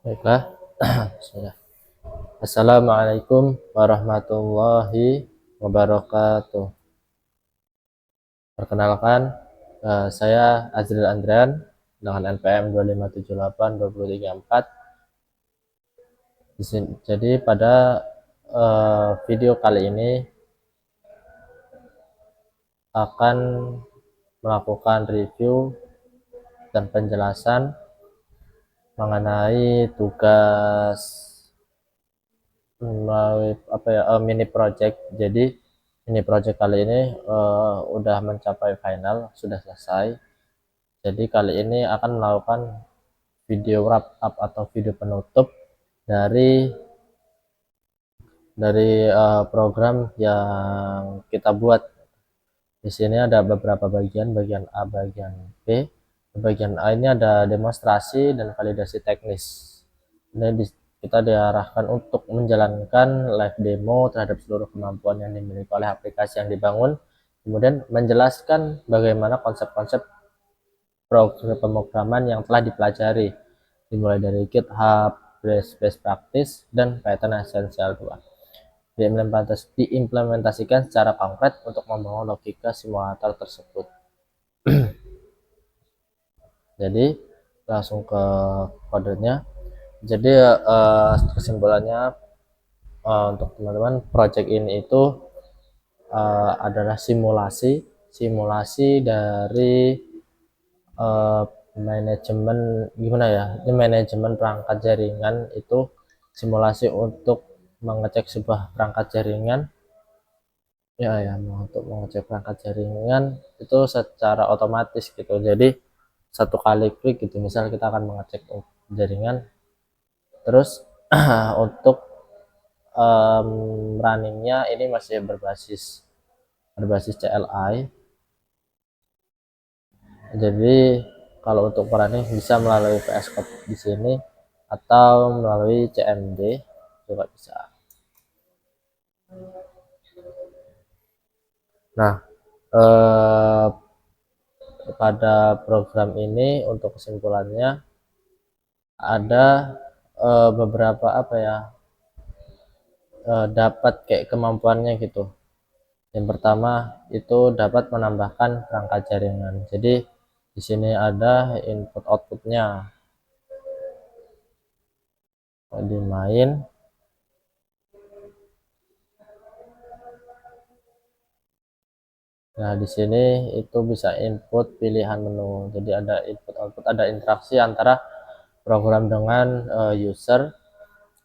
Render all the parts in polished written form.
Baiklah. Bismillah. Assalamualaikum warahmatullahi wabarakatuh. Perkenalkan, saya Azril Andrian dengan NPM 2578234. Jadi pada video kali ini akan melakukan review dan penjelasan mengenai tugas melalui mini project. Jadi mini project kali ini udah mencapai final, sudah selesai. Jadi kali ini akan melakukan video wrap up atau video penutup dari program yang kita buat. Di sini ada beberapa bagian A, bagian B. Bagian A ini ada demonstrasi dan validasi teknis. Ini kita diarahkan untuk menjalankan live demo terhadap seluruh kemampuan yang dimiliki oleh aplikasi yang dibangun, kemudian menjelaskan bagaimana konsep-konsep pemrograman yang telah dipelajari, dimulai dari GitHub, best practice, dan Python Essential 2. Diimplementasikan secara konkret untuk membangun logika simulator tersebut. Jadi langsung ke kodenya. Jadi kesimpulannya untuk teman-teman, project ini itu adalah simulasi dari manajemen, gimana ya, ini manajemen perangkat jaringan. Itu simulasi untuk mengecek sebuah perangkat jaringan untuk mengecek perangkat jaringan itu secara otomatis gitu. Jadi satu klik gitu, misal kita akan mengecek jaringan, terus untuk runningnya ini masih berbasis CLI. Jadi kalau untuk running bisa melalui VS Code di sini atau melalui CMD juga bisa. Nah, pada program ini untuk kesimpulannya ada beberapa dapat kayak kemampuannya gitu. Yang pertama itu dapat menambahkan perangkat jaringan. Jadi di sini ada input outputnya di main. Nah, di sini itu bisa input pilihan menu. Jadi ada input output, ada interaksi antara program dengan user.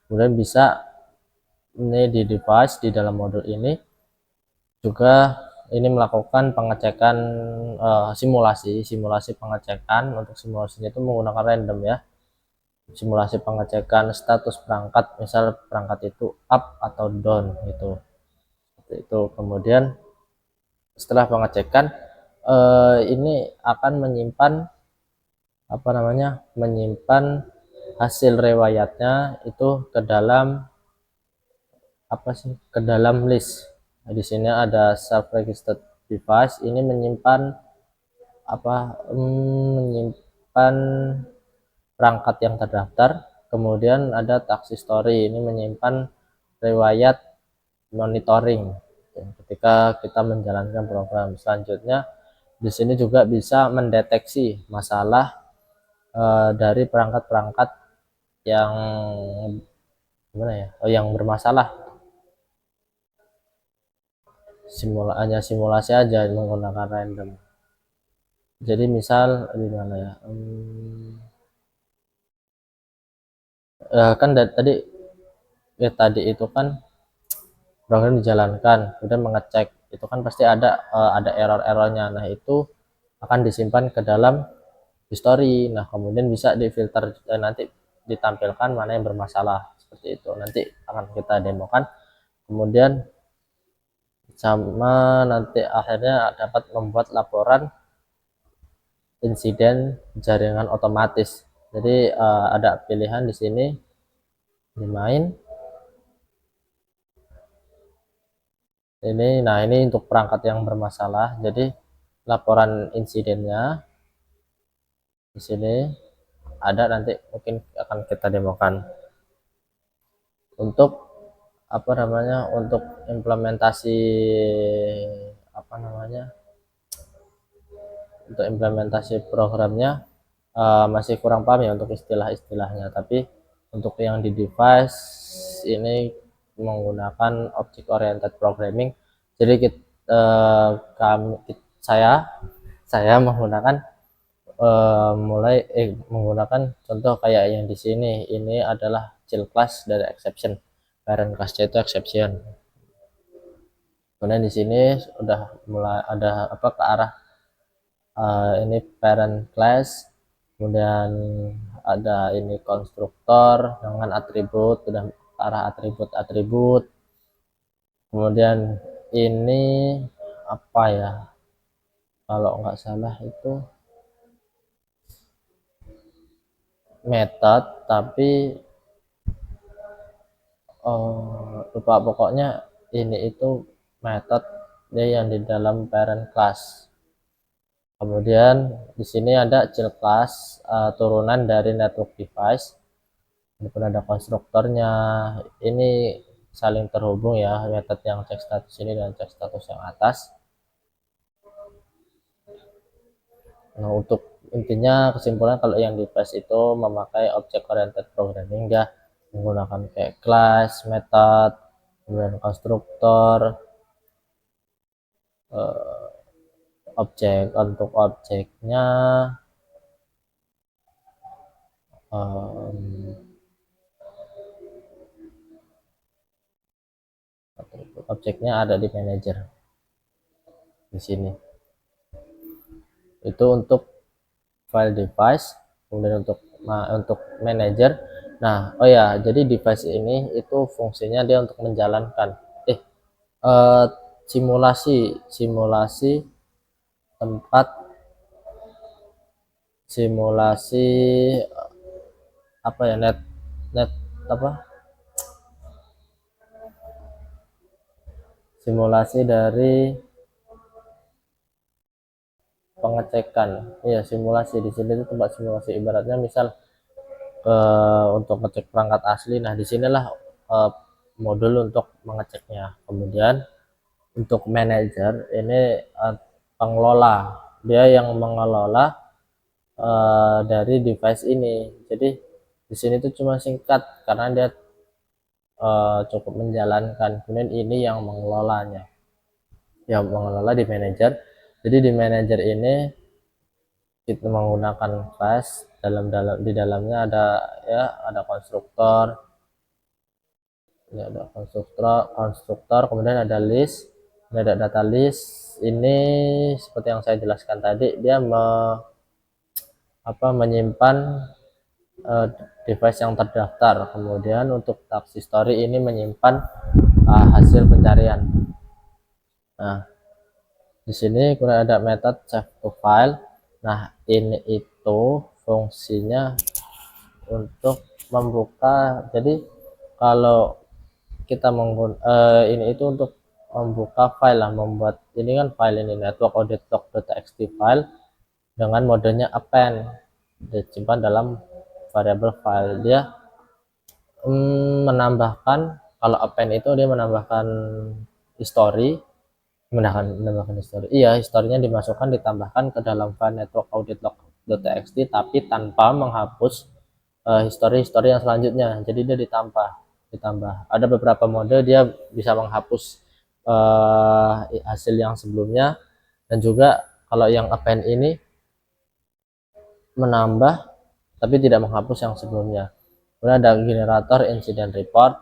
Kemudian bisa ini di device di dalam modul ini juga ini melakukan pengecekan simulasi pengecekan. Untuk simulasinya itu menggunakan random ya. Simulasi pengecekan status perangkat, misal perangkat itu up atau down gitu. Seperti itu. Kemudian setelah pengecekan ini akan menyimpan hasil riwayatnya itu ke dalam list. Nah, di sini ada self registered device, ini menyimpan perangkat yang terdaftar. Kemudian ada task history, ini menyimpan riwayat monitoring ketika kita menjalankan program. Selanjutnya di sini juga bisa mendeteksi masalah dari perangkat-perangkat yang yang bermasalah. Hanya simulasi aja menggunakan random. Jadi misal gimana ya, kan tadi itu kan program dijalankan, kemudian mengecek, itu kan pasti ada error-errornya. Nah, itu akan disimpan ke dalam history. Nah, kemudian bisa difilter dan nanti ditampilkan mana yang bermasalah. Seperti itu nanti akan kita demokan. Kemudian sama nanti akhirnya dapat membuat laporan insiden jaringan otomatis. Jadi ada pilihan di sini di main ini. Nah, ini untuk perangkat yang bermasalah. Jadi laporan insidennya di sini ada, nanti mungkin akan kita demokan. Untuk apa namanya, untuk implementasi apa namanya, untuk implementasi programnya masih kurang paham ya untuk istilah-istilahnya, tapi untuk yang di device ini menggunakan object oriented programming. Jadi saya menggunakan menggunakan contoh kayak yang di sini. Ini adalah child class dari exception, parent class-nya itu exception. Kemudian di sini sudah mulai ada apa ke arah ini parent class, kemudian ada ini konstruktor dengan atribut, sudah ke arah atribut-atribut. Kemudian ini apa ya, kalau nggak salah itu method, tapi lupa, pokoknya ini itu method dia yang di dalam parent class. Kemudian di sini ada child class turunan dari network device. Ini pun ada konstruktornya. Ini saling terhubung ya, method yang cek status ini dan cek status yang atas. Nah, untuk intinya kesimpulan, kalau yang device itu memakai object oriented programming, dia menggunakan kayak class, method, kemudian konstruktor, objek untuk objeknya, objeknya ada di manager di sini. Itu untuk file device. Kemudian untuk manager, nah oh ya, jadi device ini itu fungsinya dia untuk menjalankan simulasi tempat, simulasi apa ya, net apa, simulasi dari pengecekan. Iya, simulasi di sini itu tempat simulasi, ibaratnya misal untuk ngecek perangkat asli. Nah, disinilah modul untuk mengeceknya. Kemudian untuk manager ini pengelola, dia yang mengelola dari device ini. Jadi di sini tuh cuma singkat karena dia cukup menjalankan. Kemudian ini yang mengelolanya, yang mengelola di manager. Jadi di manager ini kita menggunakan class, di dalamnya ada konstruktor, ini ada konstruktor, kemudian ada list, ini ada data list. Ini seperti yang saya jelaskan tadi, dia menyimpan device yang terdaftar. Kemudian untuk task history ini menyimpan hasil pencarian. Nah, di sini kemudian ada metode save to file. Nah, ini itu fungsinya untuk membuka. Jadi kalau kita ini itu untuk membuka file lah, membuat ini kan file ini network audit.txt file dengan modenya append, disimpan dalam variable file. Dia menambahkan, kalau append itu dia menambahkan history, iya, historinya dimasukkan, ditambahkan ke dalam file network audit.txt, tapi tanpa menghapus history yang selanjutnya. Jadi dia ditambah ada beberapa mode, dia bisa menghapus hasil yang sebelumnya, dan juga kalau yang append ini menambah tapi tidak menghapus yang sebelumnya. Kemudian ada generator incident report,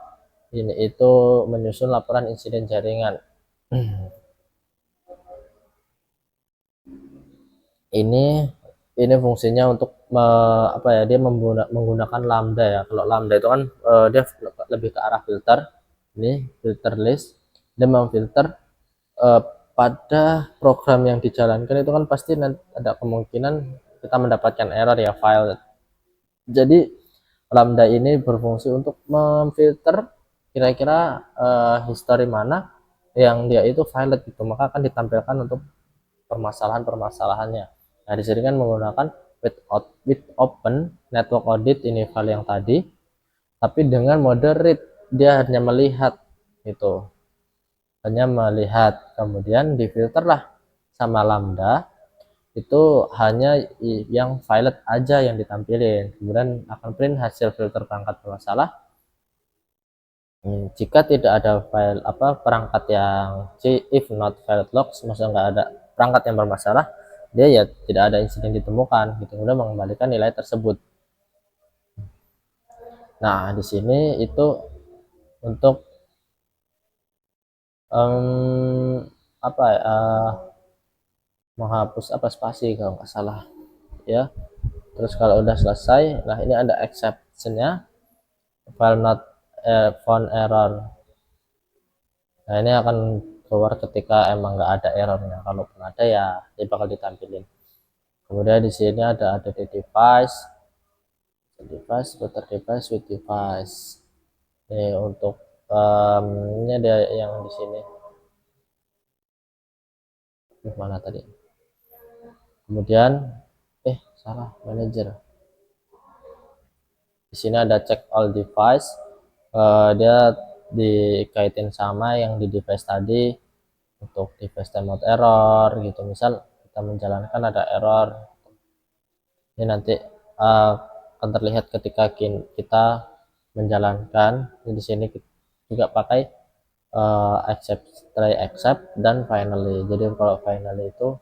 ini itu menyusun laporan insiden jaringan. ini fungsinya untuk dia menggunakan lambda ya. Kalau lambda itu kan dia lebih ke arah filter. Ini filter list, dia memfilter pada program yang dijalankan itu kan pasti ada kemungkinan kita mendapatkan error ya, file. Jadi lambda ini berfungsi untuk memfilter kira-kira history mana yang dia itu valid gitu, maka akan ditampilkan untuk permasalahannya. Nah, di sini kan menggunakan with open network audit, ini file yang tadi, tapi dengan mode read, dia hanya melihat itu, hanya melihat, kemudian difilterlah sama Lambda, itu hanya yang violet aja yang ditampilin, kemudian akan print hasil filter perangkat bermasalah. Jika tidak ada file perangkat yang if not valid logs, maksudnya nggak ada perangkat yang bermasalah, dia ya tidak ada insiden ditemukan gitu, kemudian mengembalikan nilai tersebut. Nah di sini itu untuk menghapus spasi kalau nggak salah ya. Terus kalau udah selesai, nah ini ada exceptionnya, file not found error. Nah ini akan keluar ketika emang nggak ada errornya, kalaupun ada ya dia bakal ditampilin. Kemudian di sini ada di device router device with device. Ini untuk ini ada yang di sini mana tadi, kemudian salah manager. Di sini ada check all device, dia dikaitin sama yang di device tadi untuk device timeout error gitu. Misal kita menjalankan ada error, ini nanti akan terlihat ketika kita menjalankan. Di sini juga pakai accept, try accept, dan finally. Jadi kalau finally itu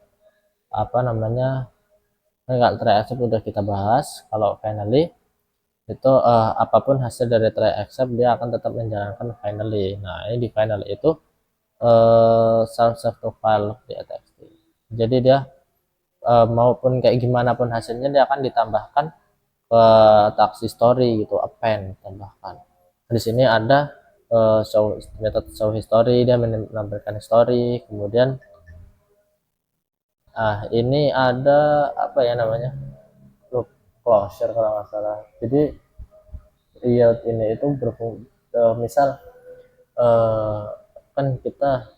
enggak, try accept udah kita bahas. Kalau finally itu apapun hasil dari try accept, dia akan tetap menjalankan finally. Nah ini di finally itu self to file di txt. Jadi dia maupun kayak gimana pun hasilnya, dia akan ditambahkan ke task history gitu, append tambahkan. Di sini ada show method show history, dia menampilkan history. Kemudian ini ada namanya closure kalau nggak salah. Jadi yield ini itu berfungsi, misal kan kita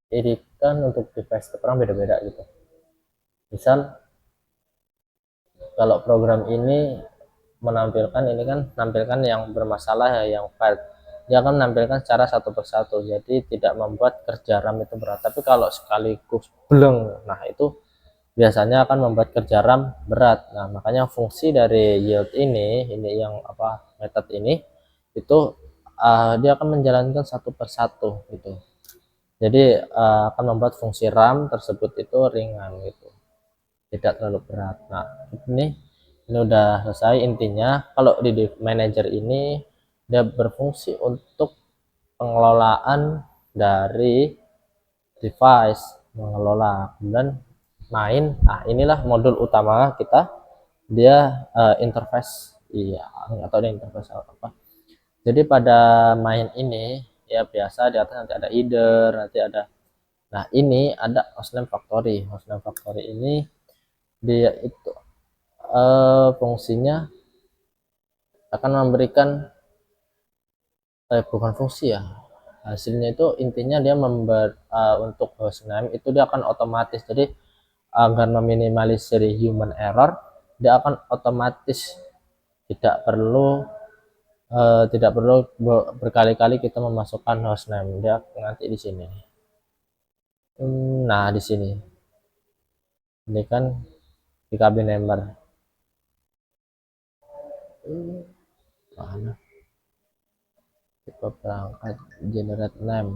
editkan untuk device orang beda-beda gitu. Misal kalau program ini menampilkan menampilkan yang bermasalah ya, yang file, dia akan menampilkan secara satu persatu, jadi tidak membuat kerja RAM itu berat. Tapi kalau sekaligus bleng, nah itu biasanya akan membuat kerja RAM berat. Nah makanya fungsi dari yield ini yang method ini itu dia akan menjalankan satu persatu gitu. Jadi akan membuat fungsi RAM tersebut itu ringan gitu, tidak terlalu berat. Nah ini udah selesai. Intinya kalau di manager ini dia berfungsi untuk pengelolaan dari device, mengelola, kemudian main. Nah inilah modul utama kita, dia interface, atau dia interface apa. Jadi pada main ini ya biasa di atas nanti ada header, nanti ada, nah ini ada hostname factory. Hostname factory ini dia itu fungsinya akan memberikan bukan fungsi ya, hasilnya itu intinya dia untuk hostname itu dia akan otomatis. Jadi agar meminimalisir human error, dia akan otomatis, tidak perlu berkali-kali kita memasukkan hostname. Dia nanti di sini. Nah di sini ini kan di cabin number mana tipe perangkat generate name.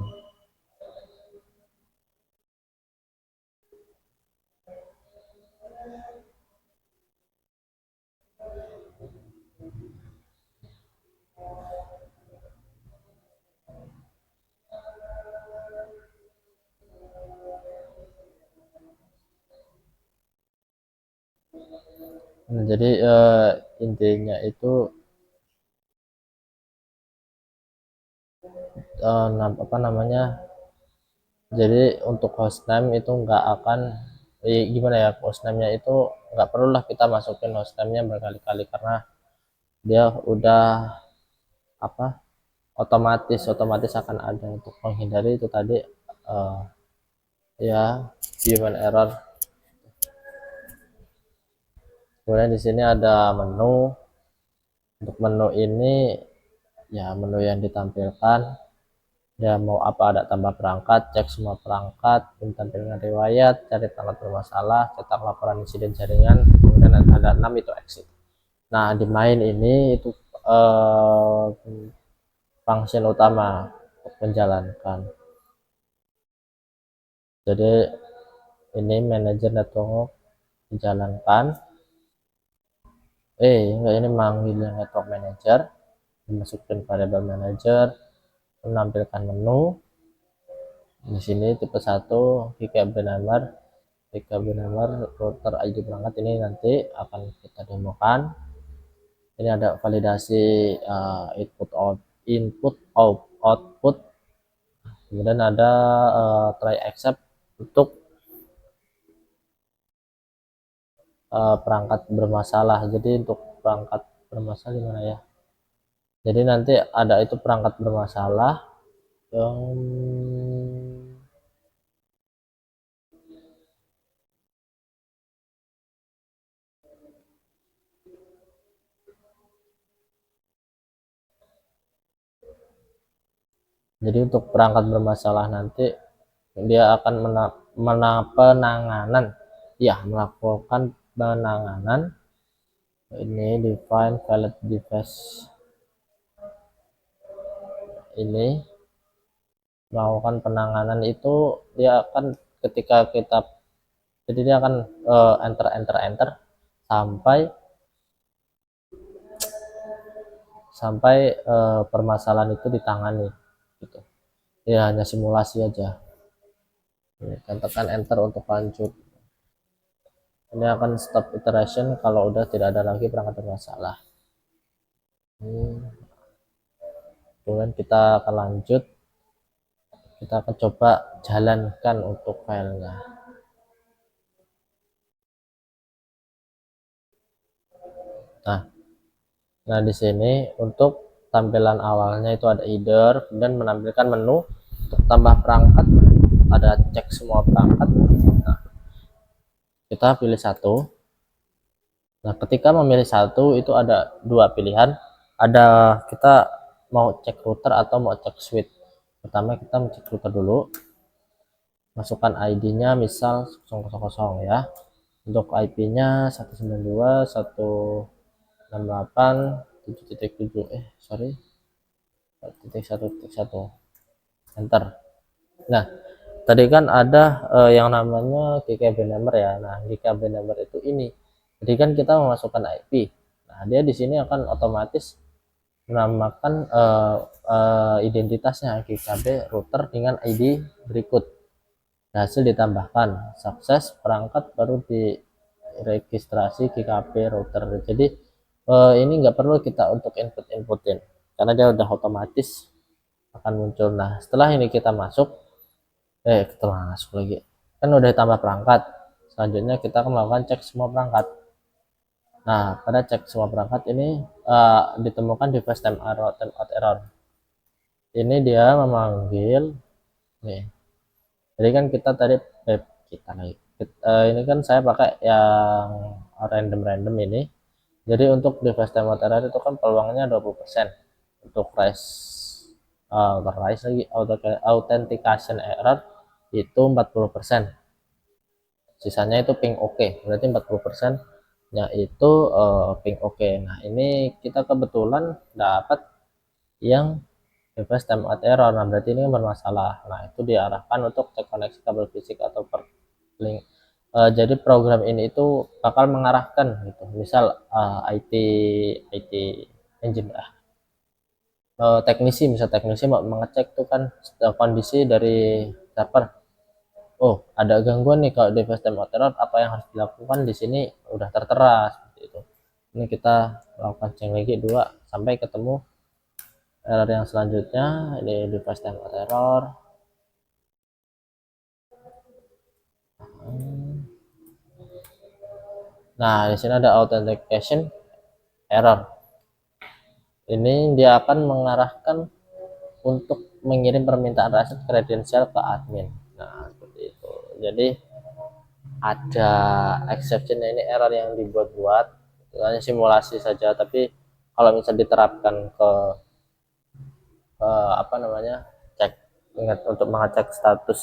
Nah, jadi intinya itu jadi untuk hostname itu nggak akan gimana ya, hostname-nya itu nggak perlulah kita masukin hostname-nya berkali-kali, karena dia udah otomatis akan ada, untuk menghindari itu tadi ya human error. Kemudian di sini ada menu. Untuk menu ini ya menu yang ditampilkan, ya mau apa, ada tambah perangkat, cek semua perangkat, tampilkan riwayat, cari perangkat bermasalah, cetak laporan insiden jaringan, kemudian ada 6 itu exit. Nah di main ini itu function utama untuk menjalankan. Jadi ini manajer network dijalankan. Enggak, ini manggil network manager, dimasukin variable manager, menampilkan menu. Di sini tipe 1 GKB number router ID perangkat, ini nanti akan kita demokan. Ini ada validasi output, kemudian ada try accept untuk perangkat bermasalah. Jadi untuk perangkat bermasalah gimana ya, jadi nanti ada itu perangkat bermasalah yang jadi untuk perangkat bermasalah nanti dia akan penanganan, ya melakukan penanganan. Ini define valid device, ini melakukan penanganan itu dia akan ketika kita, jadi dia akan enter sampai permasalahan itu ditangani gitu. Ya hanya simulasi aja. Kan tekan enter untuk lanjut. Ini akan stop iteration kalau udah tidak ada lagi perangkat bermasalah. Kemudian kita akan lanjut, kita akan coba jalankan untuk filenya. Nah di sini untuk tampilan awalnya itu ada header, kemudian menampilkan menu. Untuk tambah perangkat ada cek semua perangkat. Nah, kita pilih satu. Nah ketika memilih satu itu ada dua pilihan, ada kita mau cek router atau mau cek switch. Pertama kita cek router dulu, masukkan ID-nya misal 000 ya. Untuk IP-nya 192.168.7.7 enter. Nah tadi kan ada yang namanya GKB number ya. Nah GKB number itu ini, jadi kan kita memasukkan IP. Nah dia di sini akan otomatis menamakan identitasnya GKB router dengan ID berikut. Hasil ditambahkan sukses perangkat baru diregistrasi GKB router. Jadi ini nggak perlu kita untuk inputin karena dia udah otomatis akan muncul. Nah setelah ini kita masuk lagi kan udah tambah perangkat, selanjutnya kita akan melakukan cek semua perangkat. Nah pada cek semua perangkat ini ditemukan device timeout error. Ini dia memanggil nih, jadi kan kita tadi ini kan saya pakai yang random ini. Jadi untuk device timeout error itu kan peluangnya 20%, untuk authentication error itu 40%, sisanya itu ping oke. Berarti 40% nya itu ping oke. Nah ini kita kebetulan dapat yang device timeout error. Nah berarti ini bermasalah. Nah itu diarahkan untuk cek koneksi kabel fisik atau per link. Jadi program ini itu bakal mengarahkan gitu, misal IT engine teknisi mau mengecek tuh kan kondisi dari server. Oh ada gangguan nih kalau device timeout error, apa yang harus dilakukan di sini udah tertera seperti itu. Ini kita lakukan cek lagi 2 sampai ketemu error yang selanjutnya. Ini device timeout error. Nah di sini ada authentication error. Ini dia akan mengarahkan untuk mengirim permintaan reset kredensial ke admin. Nah seperti itu. Jadi ada exception, ini error yang dibuat-buat hanya simulasi saja. Tapi kalau misalnya diterapkan ke apa namanya, cek, ingat, untuk mengecek status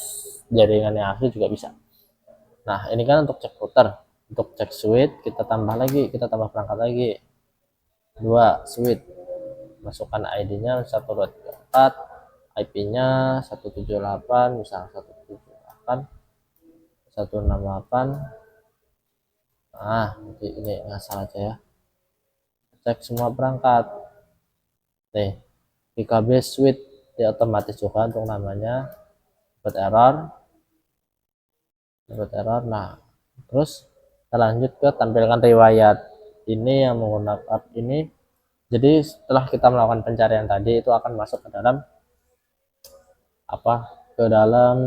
jaringan yang asli juga bisa. Nah ini kan untuk cek router. Untuk cek switch kita tambah lagi, kita tambah perangkat lagi, 2 switch, masukkan ID-nya 124, IP-nya 178, misal 178 168. Nah ini ngasal aja ya, cek semua perangkat nih, PKB switch dia otomatis juga untuk namanya dapat error. Nah terus kita lanjut ke tampilkan riwayat ini yang menggunakan ini. Jadi setelah kita melakukan pencarian tadi, itu akan masuk ke dalam apa, ke dalam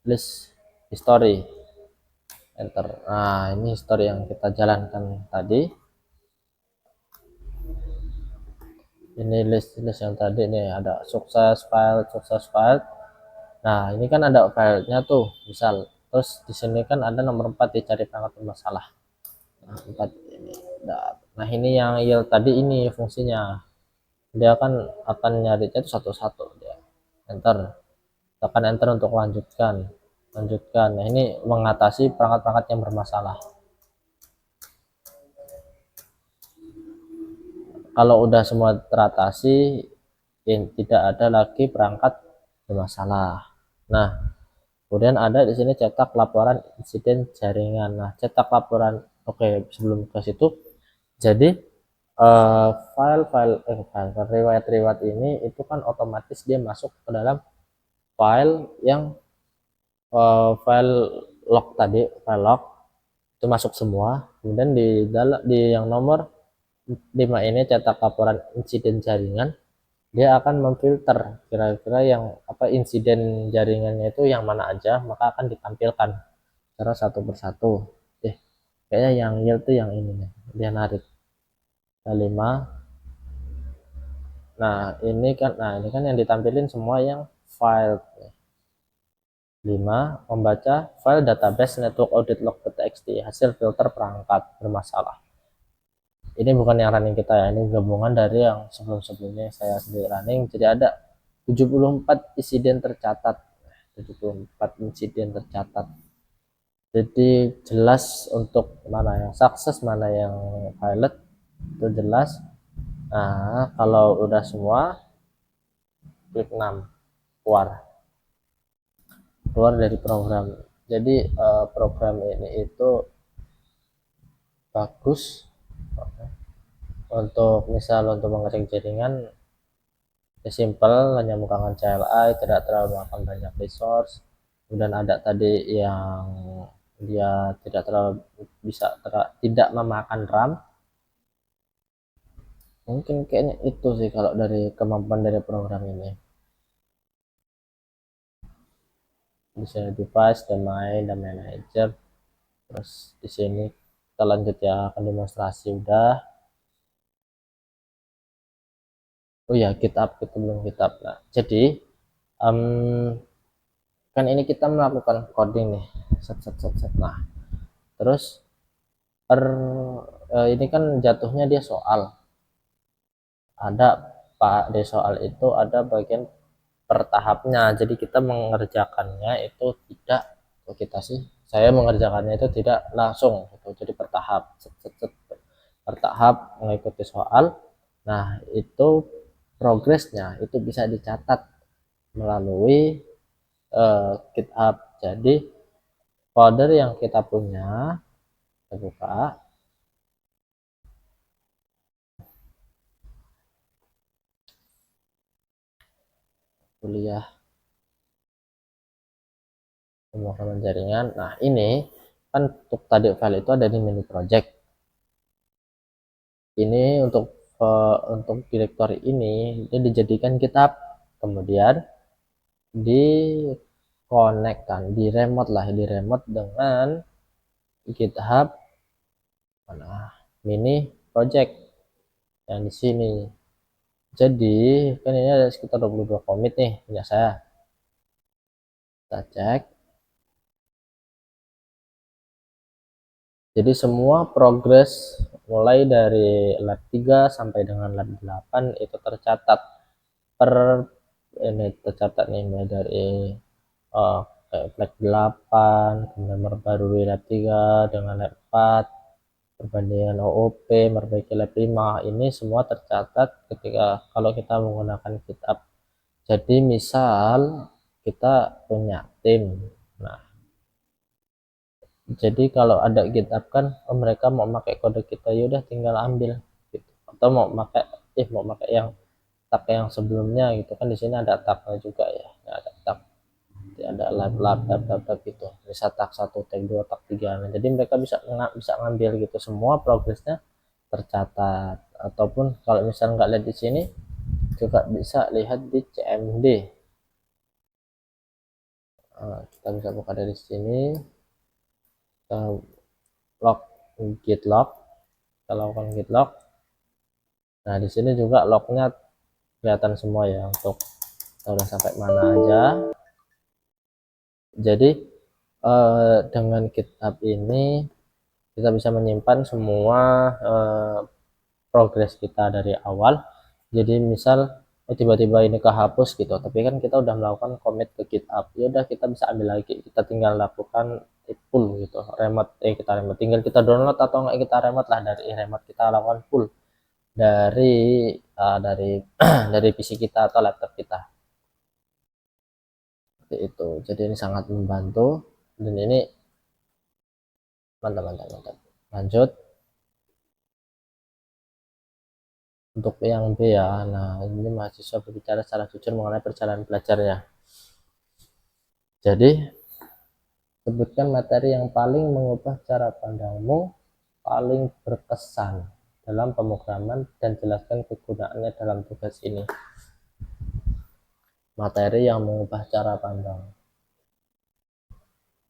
list history, enter. Nah ini history yang kita jalankan tadi, ini list yang tadi nih, ada sukses file. Nah ini kan ada filenya tuh, misal, terus di sini kan ada nomor 4 dicari perangkat bermasalah. Nah 4 ini, nah ini yang yield tadi, ini fungsinya dia akan nyarinya itu satu-satu, dia enter, tekan enter untuk lanjutkan. Nah ini mengatasi perangkat-perangkat yang bermasalah. Kalau udah semua teratasi, tidak ada lagi perangkat bermasalah. Nah kemudian ada di sini cetak laporan insiden jaringan. Nah cetak laporan, oke, sebelum ke situ, jadi file riwayat ini itu kan otomatis dia masuk ke dalam file yang file log tadi, file log itu masuk semua. Kemudian di yang nomor 5 ini, cetak laporan insiden jaringan, dia akan memfilter kira-kira yang apa, insiden jaringannya itu yang mana aja, maka akan ditampilkan secara satu persatu. Kayaknya yang yield tuh yang ini nih, dia narik 5. Nah ini kan yang ditampilin semua yang file. 5 membaca file database network audit log.txt hasil filter perangkat bermasalah. Ini bukan yang running kita ya, ini gabungan dari yang sebelum-sebelumnya saya sendiri running. Jadi ada 74 insiden tercatat, 74 insiden tercatat. Jadi jelas untuk mana yang sukses, mana yang pilot, itu jelas. Nah kalau udah semua, klik 6, keluar dari program. Jadi program ini itu bagus untuk misal untuk mengecek jaringan, ya simple, hanya menggunakan CLI, tidak terlalu makan banyak resource. Kemudian ada tadi yang dia tidak terlalu tidak memakan RAM. Mungkin kayaknya itu sih kalau dari kemampuan dari program ini. Bisa device, domain manager. Terus di sini kita lanjut ya, akan demonstrasi udah. Oh ya, GitHub, kita belum GitHub. Nah jadi kan ini kita melakukan coding nih, set. Nah terus ini kan jatuhnya dia soal, ada Pak di soal itu ada bagian per tahapnya. Jadi kita mengerjakannya itu tidak, kita sih, saya mengerjakannya itu tidak langsung gitu. Jadi bertahap, bertahap mengikuti soal. Nah itu progresnya itu bisa dicatat melalui GitHub. Jadi folder yang kita punya, kita buka, kuliah pemrograman jaringan. Nah ini kan untuk tadi file itu ada di menu project. Ini untuk directory ini dia dijadikan GitHub, kemudian di connect kan, di remote dengan GitHub mana mini project yang di sini. Jadi kan ini ada sekitar 22 commit nih punya saya. Kita cek. Jadi semua progres mulai dari lab 3 sampai dengan lab 8 itu tercatat per ini, tercatat nih mulai dari kayak lab 8 kemudian memperbarui lab 3 dengan lab 4, perbandingan OOP, memperbaiki lab 5, ini semua tercatat ketika kalau kita menggunakan GitHub. Jadi misal kita punya tim, nah jadi kalau ada GitHub kan, oh mereka mau pakai kode kita, yaudah tinggal ambil gitu. Atau mau pakai yang tag yang sebelumnya gitu kan, di sini ada tagnya juga ya. Nah, ada tag, ada lab gitu, bisa tag 1, tag 2, tag 3. Nah, jadi mereka bisa ngambil gitu, semua progresnya tercatat. Ataupun kalau misalnya nggak lihat di sini, juga bisa lihat di CMD. Kita bisa buka dari sini, kita log git log, kita lakukan git log. Nah, di sini juga lognya kelihatan semua ya, untuk kita udah sampai mana aja. Jadi dengan GitHub ini kita bisa menyimpan semua progres kita dari awal. Jadi misal tiba-tiba ini kehapus gitu, tapi kan kita udah melakukan commit ke GitHub, ya udah kita bisa ambil lagi, kita tinggal lakukan pull gitu, remote tinggal kita download atau enggak kita remote lah, dari remote kita lakukan pull dari dari PC kita atau laptop kita. Seperti itu. Jadi ini sangat membantu, dan ini mantap mantap mantap. Lanjut untuk yang B ya. Nah, ini mahasiswa berbicara secara jujur mengenai perjalanan belajarnya. Jadi sebutkan materi yang paling mengubah cara pandangmu, paling berkesan dalam pemrograman, dan jelaskan kegunaannya dalam tugas ini. Materi yang mengubah cara pandang.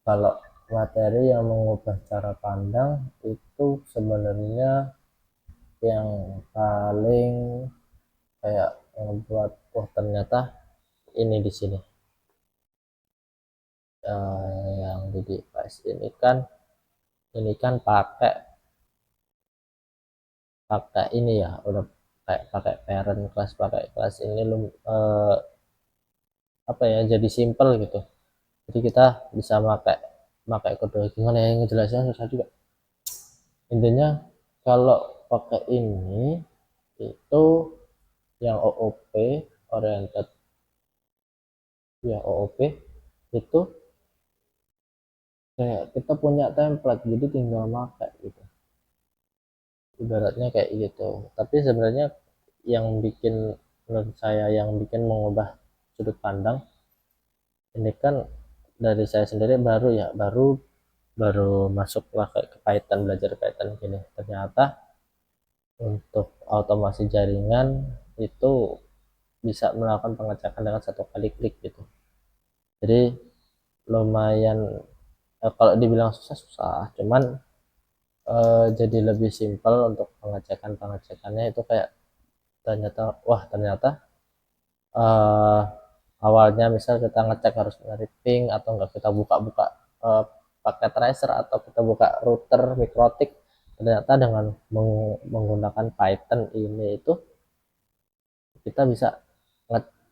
Kalau materi yang mengubah cara pandang itu sebenarnya yang paling kayak membuat, oh ternyata ini di sini yang di device ini kan pakai ini ya, udah kayak pakai parent class, pakai kelas ini apa ya, jadi simple gitu. Jadi kita bisa pakai kode, gimana ya ngejelasin, susah juga. Intinya kalau pakai ini itu yang OOP, oriented ya, OOP itu kayak kita punya template, jadi tinggal pakai gitu, ibaratnya kayak gitu. Tapi sebenarnya yang bikin, menurut saya yang bikin mengubah sudut pandang ini kan, dari saya sendiri baru ya, baru masuk lah kayak ke Python, belajar Python gini, ternyata untuk otomasi jaringan itu bisa melakukan pengecekan dengan satu kali klik gitu. Jadi lumayan, kalau dibilang susah susah, cuman jadi lebih simpel untuk pengecekannya itu, kayak ternyata uh, awalnya misal kita ngecek harus nyari ping atau enggak, kita buka-buka uh, pakai tracer atau kita buka router mikrotik, ternyata dengan menggunakan Python ini itu kita bisa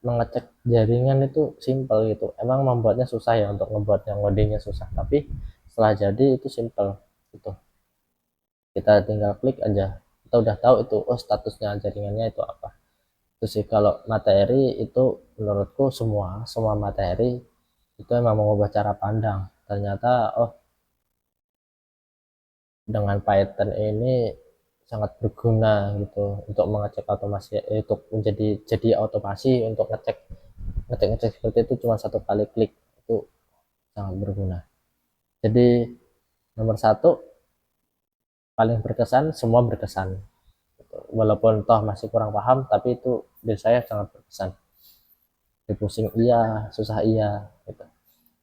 mengecek jaringan itu simple gitu. Emang membuatnya susah ya, untuk membuat yang ngodingnya susah, tapi setelah jadi itu simple gitu. Kita tinggal klik aja, kita udah tahu itu, oh statusnya jaringannya itu apa. Terus sih kalau materi itu, menurutku semua materi itu emang mengubah cara pandang. Ternyata oh, dengan Python ini sangat berguna gitu untuk mengecek otomasi, untuk jadi otomasi untuk ngecek seperti itu, cuma satu kali klik, itu sangat berguna. Jadi nomor satu, paling berkesan, semua berkesan gitu. Walaupun toh masih kurang paham, tapi itu dari saya sangat berkesan. Pusing iya, susah iya gitu.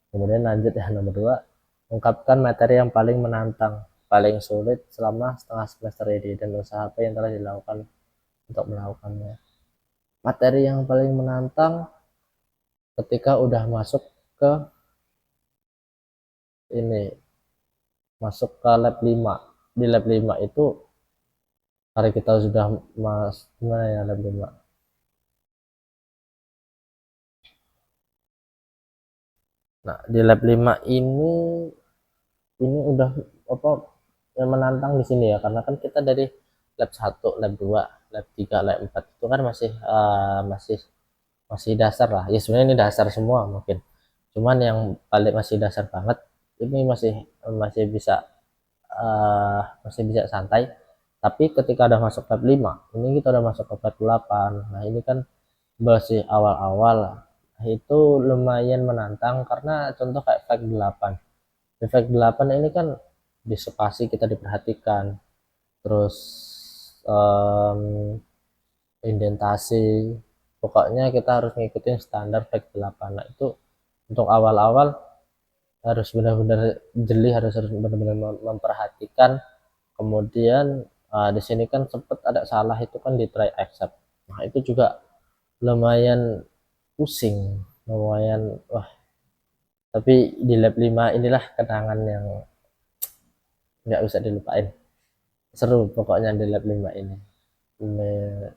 Kemudian lanjut ya, nomor dua, ungkapkan materi yang paling menantang, paling sulit selama setengah semester ini, dan usaha apa yang telah dilakukan untuk melakukannya. Materi yang paling menantang ketika udah masuk ke ini, masuk ke lab 5. Di lab 5 itu hari kita sudah gimana ya lab 5. Nah, di lab 5 ini udah apa yang menantang di sini ya, karena kan kita dari lab 1, lab 2, lab 3, lab 4 itu kan masih dasar lah. Ya sebenarnya ini dasar semua mungkin. Cuman yang paling masih dasar banget ini masih bisa masih bisa santai. Tapi ketika udah masuk lab 5, ini kita udah masuk ke lab 8. Nah, ini kan masih awal-awal. Nah, itu lumayan menantang karena contoh kayak efek 8. Efek 8 ini kan di spasi kita diperhatikan, terus em, indentasi, pokoknya kita harus ngikutin standar efek 8. Nah, itu untuk awal-awal harus benar-benar jeli, harus benar-benar memperhatikan. Kemudian di sini kan sempat ada salah itu kan di try accept. Nah, itu juga lumayan pusing, lumayan wah. Tapi di lab 5 inilah kenangan yang nggak bisa dilupain. Seru pokoknya di lab 5 ini. Nah,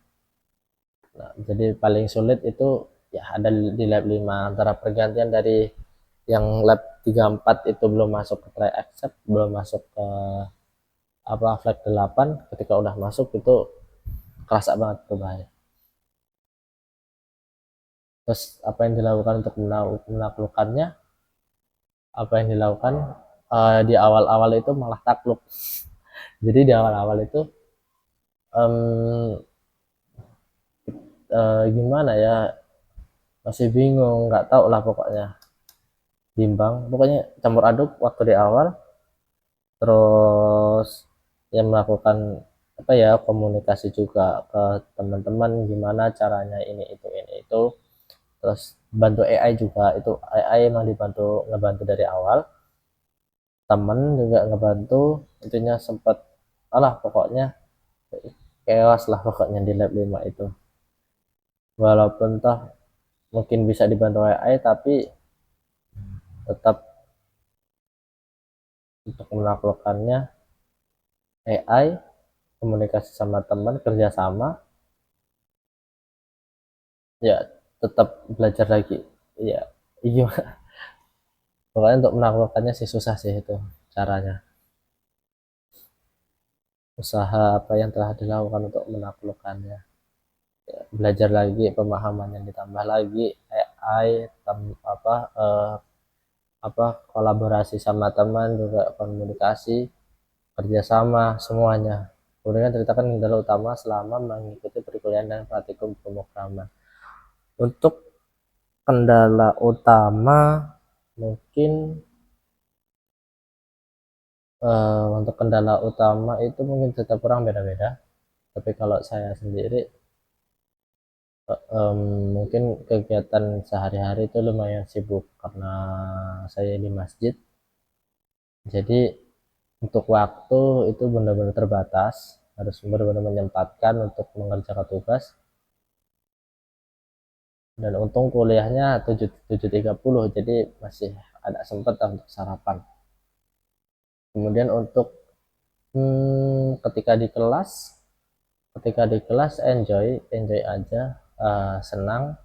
jadi paling sulit itu ya ada di lab 5, antara pergantian dari yang lab 34 itu belum masuk ke try accept, belum masuk ke flag 8. Ketika udah masuk itu kerasa banget perubahannya. Terus apa yang dilakukan untuk menaklukkannya? Apa yang dilakukan di awal-awal itu malah takluk. Jadi di awal-awal itu um, gimana ya, masih bingung, nggak tahu lah pokoknya, bimbang pokoknya, campur aduk waktu di awal. Terus yang melakukan apa ya, komunikasi juga ke teman-teman gimana caranya ini itu. Terus bantu AI juga, itu AI emang ngebantu dari awal. Temen juga ngebantu, intinya sempat alah pokoknya chaos lah pokoknya di lab 5 itu. Walaupun toh mungkin bisa dibantu AI, tapi tetap untuk menaklukkannya AI, komunikasi sama teman, kerjasama, ya tetap belajar lagi. Ya iya, pokoknya untuk menaklukkannya sih susah sih itu caranya. Usaha apa yang telah dilakukan untuk menaklukkannya, ya, belajar lagi, pemahaman yang ditambah lagi, AI, apa kolaborasi sama teman, juga komunikasi, kerjasama, semuanya. Kemudian ceritakan kendala utama selama mengikuti perkuliahan dan praktikum pemrograman. Untuk kendala utama mungkin untuk kendala utama itu mungkin tetap kurang beda-beda. Tapi kalau saya sendiri mungkin kegiatan sehari-hari itu lumayan sibuk karena saya di masjid. Jadi untuk waktu itu benar-benar terbatas, harus benar-benar menyempatkan untuk mengerjakan tugas. Dan untung kuliahnya 7.30, jadi masih ada sempat untuk sarapan. Kemudian untuk ketika di kelas enjoy enjoy aja, senang,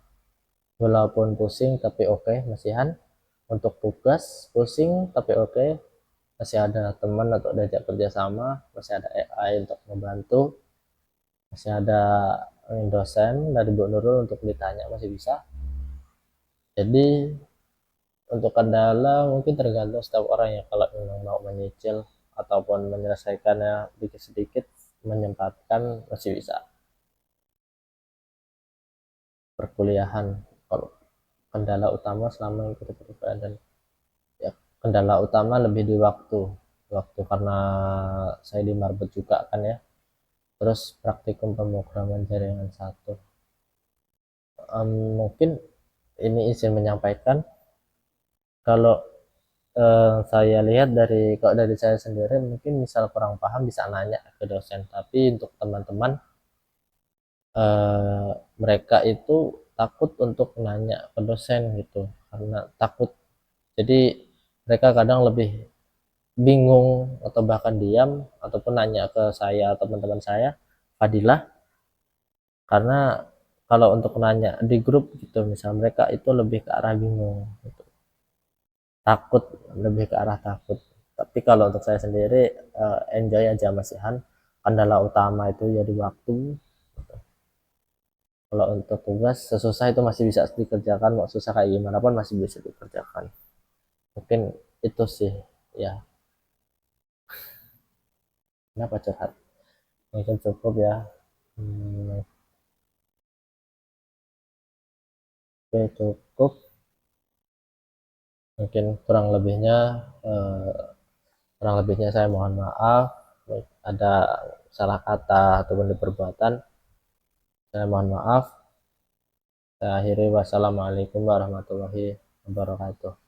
walaupun pusing tapi oke, masihan. Untuk tugas pusing tapi oke, masih ada teman atau diajak kerjasama, masih ada AI untuk membantu, masih ada dosen dari Bu Nurul untuk ditanya, masih bisa. Jadi untuk kendala mungkin tergantung setiap orang ya, kalau memang mau menyicil ataupun menyelesaikannya sedikit sedikit, menyempatkan, masih bisa perkuliahan. Kalau kendala utama selama mengikuti perkuliahan, dan ya kendala utama lebih di waktu karena saya di Marbot juga kan ya. Terus praktikum pemrograman jaringan 1. Mungkin ini izin menyampaikan, kalau saya lihat kalau dari saya sendiri, mungkin misal kurang paham bisa nanya ke dosen, tapi untuk teman-teman eh, mereka itu takut untuk nanya ke dosen gitu, karena takut. Jadi mereka kadang lebih bingung atau bahkan diam ataupun nanya ke saya atau teman-teman saya Fadilah, karena kalau untuk nanya di grup gitu misal mereka itu lebih ke arah bingung gitu. Takut, lebih ke arah takut. Tapi kalau untuk saya sendiri enjoy aja masihan, kendala utama itu ya di waktu. Kalau untuk tugas sesusah itu masih bisa dikerjakan, mau susah kayak gimana pun masih bisa dikerjakan. Mungkin itu sih ya. Kenapa curhat? Mungkin cukup ya. Oke, cukup. Mungkin kurang lebihnya saya mohon maaf. Ada salah kata ataupun di perbuatan, saya mohon maaf. Saya akhiri, wassalamualaikum warahmatullahi wabarakatuh.